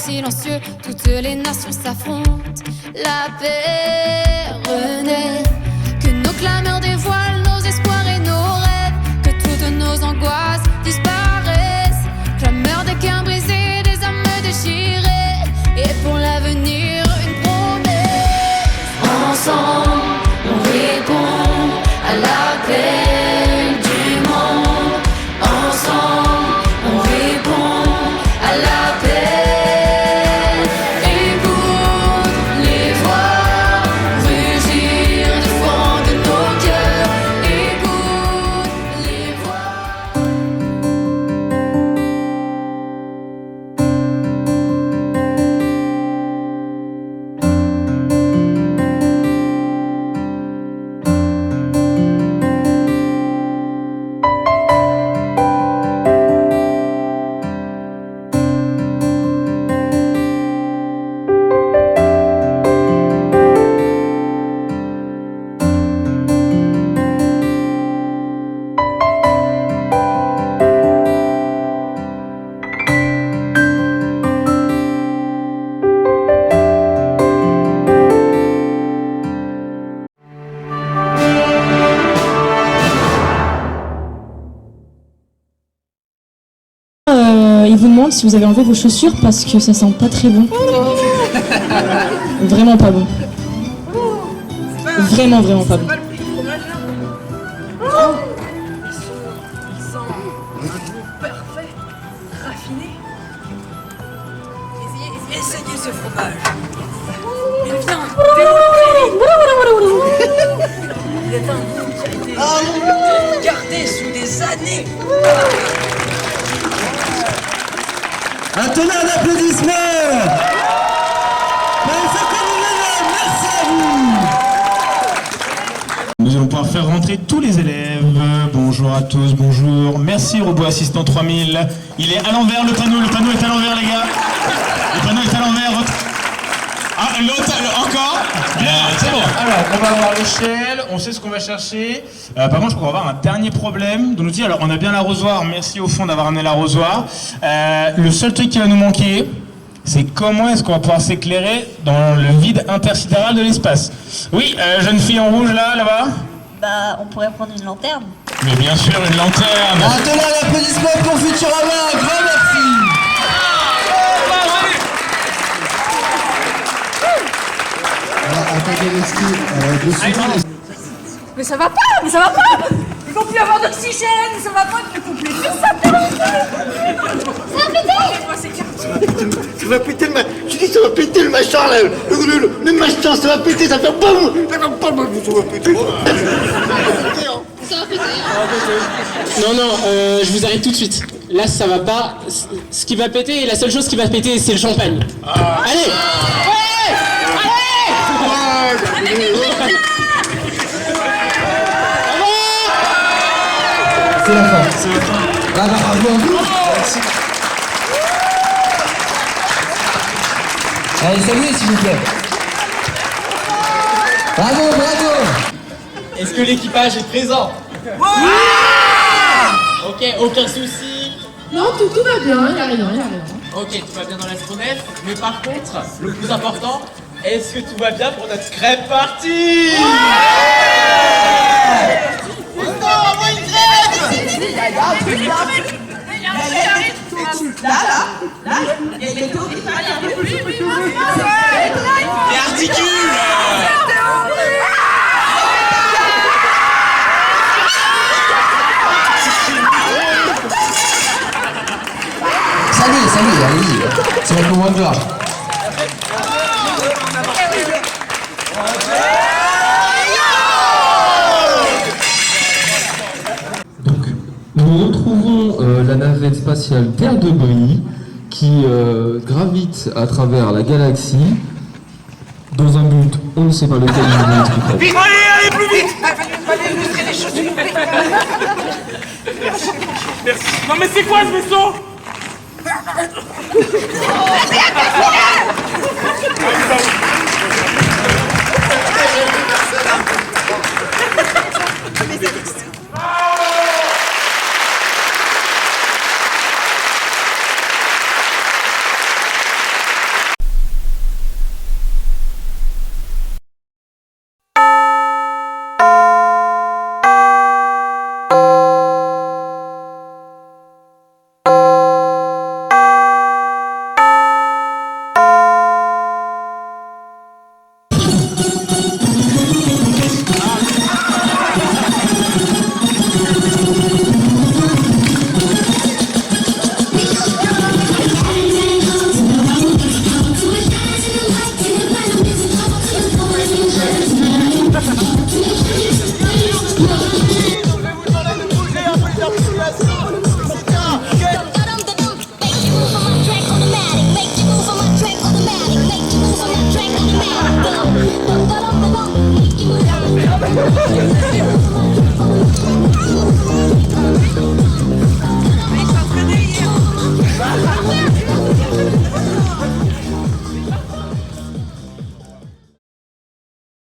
silencieux, toutes les nations s'affrontent. La paix renaît, que nos clameurs dévoilent nos espoirs et nos rêves, que toutes nos angoisses disparaissent. Clameur des cœurs brisés, des âmes déchirées, et pour l'avenir une promesse. Ensemble, on répond à l'appel du monde. Ensemble, on répond à l'appel. Écoute les voix rugir du fond de nos cœurs. Écoute les voix. Il vous demande si vous avez enlevé vos chaussures parce que ça sent pas très bon. Vraiment pas bon. Vraiment pas bon. Ils sont un goût parfait, raffiné. Essayez ce fromage. Il vient Il est un goût qui a été gardé sous des années. Un tonnerre d'applaudissements. Merci à vous. Nous allons pouvoir faire rentrer tous les élèves. Bonjour à tous, bonjour. Merci Robot Assistant 3000. Il est à l'envers le panneau est à l'envers les gars. Le panneau est à l'envers. Ah, l'autre, encore. Bien, c'est bon. Alors, on va avoir l'échelle, on sait ce qu'on va chercher. Par contre, je crois qu'on va avoir un dernier problème de l'outil. Alors, on a bien l'arrosoir. Merci au fond d'avoir amené l'arrosoir. Le seul truc qui va nous manquer, c'est comment est-ce qu'on va pouvoir s'éclairer dans le vide intersidéral de l'espace. Oui, jeune fille en rouge là-bas. Bah, on pourrait prendre une lanterne. Mais bien sûr, une lanterne. Un tonnerre d'applaudissements pour Futurama, un grand merci. Attendez les skis, Mais ça va pas. Ils vont plus avoir d'oxygène. Ça va pas. Il faut plus faire ça. Ça va péter. ça va péter le machin. Tu dis ça va péter le machin là. Le machin, ça va péter, ça va faire boum. Ça va péter. Non, je vous arrête tout de suite. Là, ça va pas. Ce qui va péter, la seule chose qui va péter, c'est le champagne. Allez. C'est la fin. Bravo. Merci. Allez, saluez s'il vous plaît. Bravo. Est-ce que l'équipage est présent? Ok, aucun souci. Non, tout va bien, il n'y a rien. Ok, tout va bien dans l'astronef. Mais par contre, le plus important, est-ce que tout va bien pour notre crêpe party? Les articules. Salut, allez-y. C'est votre moment de gloire. Donc, nous retrouvons la navette spatiale Terre de Brie qui gravite à travers la galaxie dans un but, on ne sait pas lequel, je vous l'expliquerai. Vite, allez plus vite. Allez illustrer les chaussures. Merci. Non mais c'est quoi ce vaisseau? Thank you.